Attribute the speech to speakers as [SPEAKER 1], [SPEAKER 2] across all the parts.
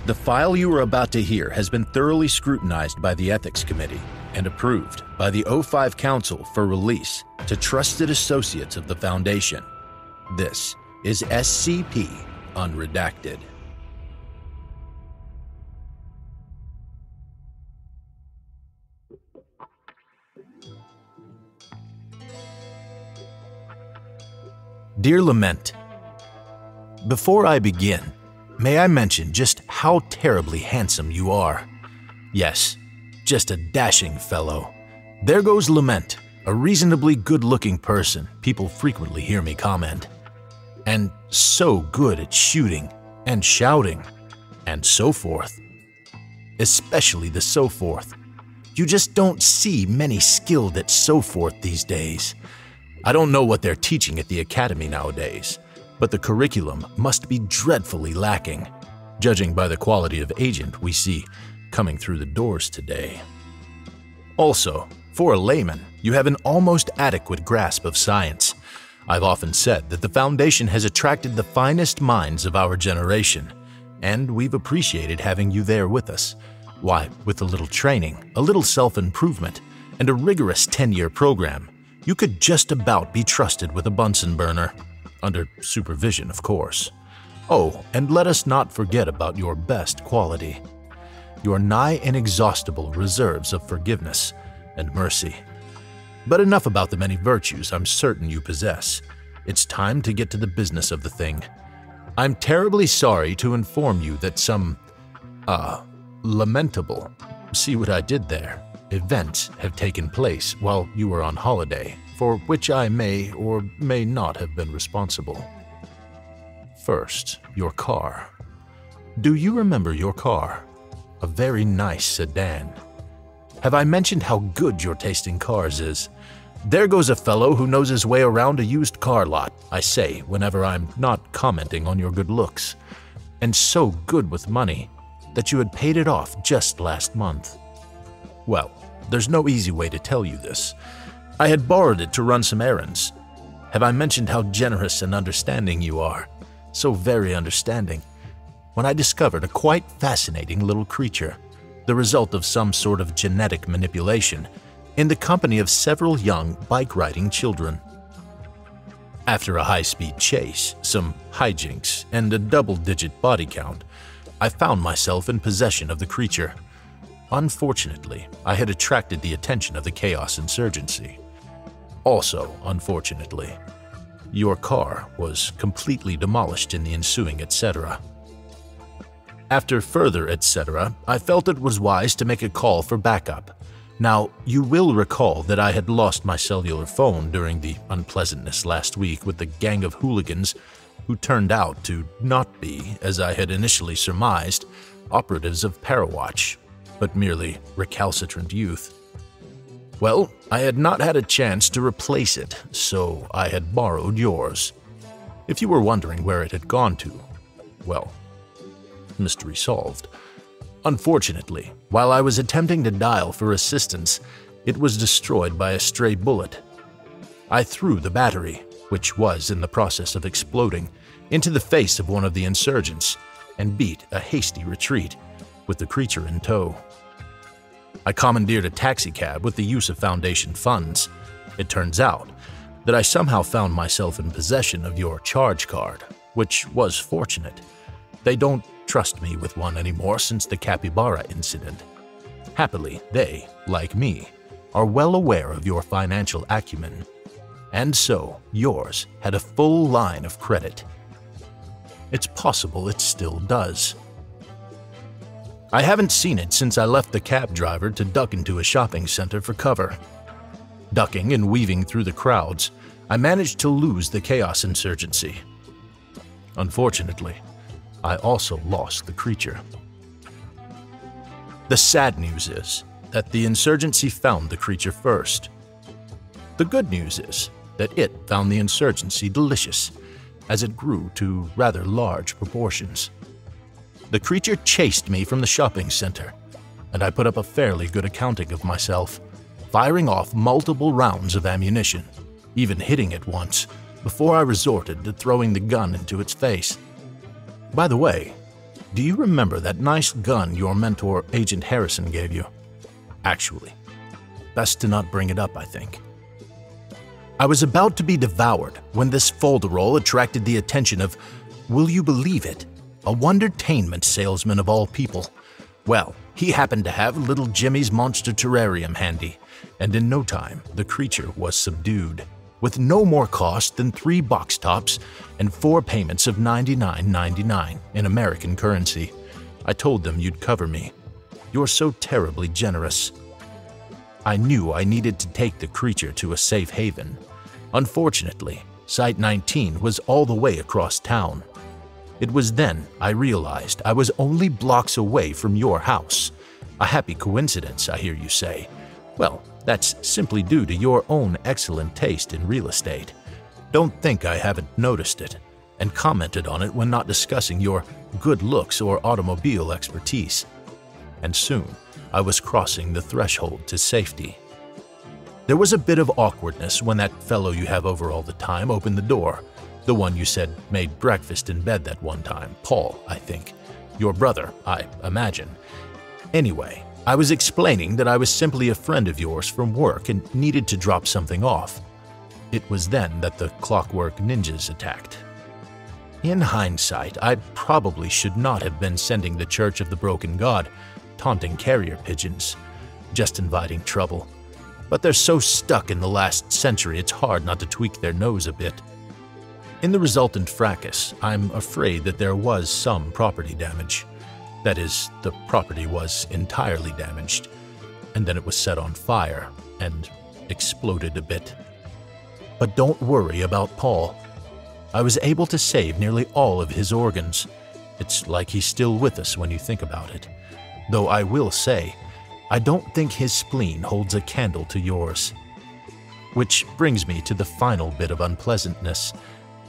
[SPEAKER 1] The file you are about to hear has been thoroughly scrutinized by the Ethics Committee and approved by the O5 Council for release to trusted associates of the Foundation. This is SCP Unredacted. Dear Lament, before I begin, may I mention just how terribly handsome you are? Yes, just a dashing fellow. There goes Lament, a reasonably good-looking person people frequently hear me comment. And so good at shooting and shouting and so forth. Especially the so forth. You just don't see many skilled at so forth these days. I don't know what they're teaching at the academy nowadays, but the curriculum must be dreadfully lacking, judging by the quality of agent we see coming through the doors today. Also, for a layman, you have an almost adequate grasp of science. I've often said that the Foundation has attracted the finest minds of our generation, and we've appreciated having you there with us. Why, with a little training, a little self-improvement, and a rigorous 10-year program, you could just about be trusted with a Bunsen burner. Under supervision, of course. Oh, and let us not forget about your best quality. Your nigh inexhaustible reserves of forgiveness and mercy. But enough about the many virtues I'm certain you possess. It's time to get to the business of the thing. I'm terribly sorry to inform you that some, lamentable, see what I did there, events have taken place while you were on holiday, for which I may or may not have been responsible. First, your car. Do you remember your car? A very nice sedan. Have I mentioned how good your taste in cars is? There goes a fellow who knows his way around a used car lot, I say whenever I'm not commenting on your good looks. And so good with money that you had paid it off just last month. Well, there's no easy way to tell you this. I had borrowed it to run some errands. Have I mentioned how generous and understanding you are? So very understanding. When I discovered a quite fascinating little creature, the result of some sort of genetic manipulation, in the company of several young bike-riding children. After a high-speed chase, some hijinks, and a double-digit body count, I found myself in possession of the creature. Unfortunately, I had attracted the attention of the Chaos Insurgency. Also, unfortunately, your car was completely demolished in the ensuing etc. After further etc., I felt it was wise to make a call for backup. Now, you will recall that I had lost my cellular phone during the unpleasantness last week with the gang of hooligans who turned out to not be, as I had initially surmised, operatives of Parawatch, but merely recalcitrant youth. Well, I had not had a chance to replace it, so I had borrowed yours. If you were wondering where it had gone to, well, mystery solved. Unfortunately, while I was attempting to dial for assistance, it was destroyed by a stray bullet. I threw the battery, which was in the process of exploding, into the face of one of the insurgents and beat a hasty retreat, with the creature in tow. I commandeered a taxicab with the use of Foundation funds. It turns out that I somehow found myself in possession of your charge card, which was fortunate. They don't trust me with one anymore since the capybara incident. Happily, they, like me, are well aware of your financial acumen. And so, yours had a full line of credit. It's possible it still does. I haven't seen it since I left the cab driver to duck into a shopping center for cover. Ducking and weaving through the crowds, I managed to lose the Chaos Insurgency. Unfortunately, I also lost the creature. The sad news is that the insurgency found the creature first. The good news is that it found the insurgency delicious, as it grew to rather large proportions. The creature chased me from the shopping center, and I put up a fairly good accounting of myself, firing off multiple rounds of ammunition, even hitting it once, before I resorted to throwing the gun into its face. By the way, do you remember that nice gun your mentor, Agent Harrison, gave you? Actually, best to not bring it up, I think. I was about to be devoured when this folderol attracted the attention of, will you believe it, a Wondertainment salesman of all people. Well, he happened to have little Jimmy's monster terrarium handy, and in no time the creature was subdued, with no more cost than 3 box tops and 4 payments of $99.99 in American currency. I told them you'd cover me. You're so terribly generous. I knew I needed to take the creature to a safe haven. Unfortunately, Site 19 was all the way across town. It was then I realized I was only blocks away from your house. A happy coincidence, I hear you say. Well, that's simply due to your own excellent taste in real estate. Don't think I haven't noticed it and commented on it when not discussing your good looks or automobile expertise. And soon, I was crossing the threshold to safety. There was a bit of awkwardness when that fellow you have over all the time opened the door. The one you said made breakfast in bed that one time, Paul, I think. Your brother, I imagine. Anyway, I was explaining that I was simply a friend of yours from work and needed to drop something off. It was then that the Clockwork Ninjas attacked. In hindsight, I probably should not have been sending the Church of the Broken God, taunting carrier pigeons, just inviting trouble. But they're so stuck in the last century it's hard not to tweak their nose a bit. In the resultant fracas, I'm afraid that there was some property damage. That is, the property was entirely damaged, and then it was set on fire and exploded a bit. But don't worry about Paul. I was able to save nearly all of his organs. It's like he's still with us when you think about it. Though I will say, I don't think his spleen holds a candle to yours. Which brings me to the final bit of unpleasantness.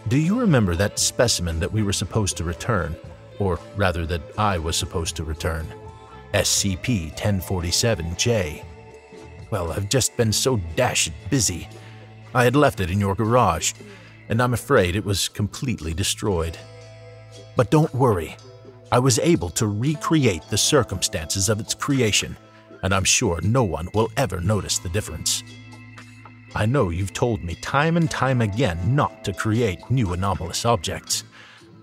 [SPEAKER 1] Do you remember that specimen that we were supposed to return? Or rather that I was supposed to return? SCP-1047-J. Well, I've just been so dashed busy. I had left it in your garage, and I'm afraid it was completely destroyed. But don't worry. I was able to recreate the circumstances of its creation, and I'm sure no one will ever notice the difference. I know you've told me time and time again not to create new anomalous objects,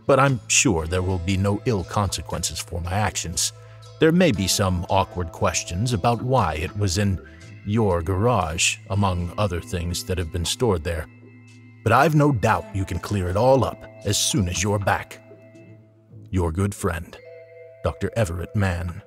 [SPEAKER 1] but I'm sure there will be no ill consequences for my actions. There may be some awkward questions about why it was in your garage, among other things that have been stored there, but I've no doubt you can clear it all up as soon as you're back. Your good friend, Dr. Everett Mann.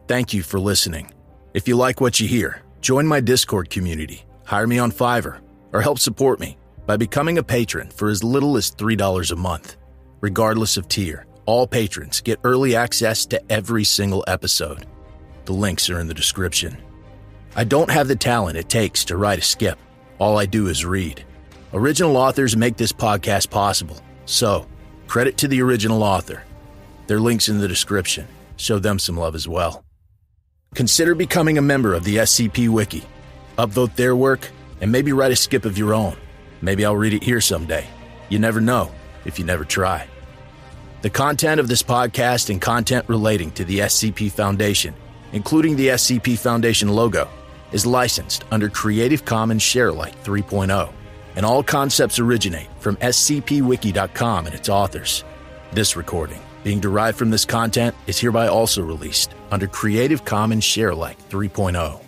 [SPEAKER 1] Thank you for listening. If you like what you hear, join my Discord community, hire me on Fiverr, or help support me by becoming a patron for as little as $3 a month. Regardless of tier, all patrons get early access to every single episode. The links are in the description. I don't have the talent it takes to write a skip. All I do is read. Original authors make this podcast possible, so credit to the original author. Their links in the description. Show them some love as well. Consider becoming a member of the SCP Wiki. Upvote their work, and maybe write a skip of your own. Maybe I'll read it here someday. You never know if you never try. The content of this podcast and content relating to the SCP Foundation, including the SCP Foundation logo, is licensed under Creative Commons Sharealike 3.0, and all concepts originate from scpwiki.com and its authors. This recording, being derived from this content, is hereby also released under Creative Commons Sharealike 3.0.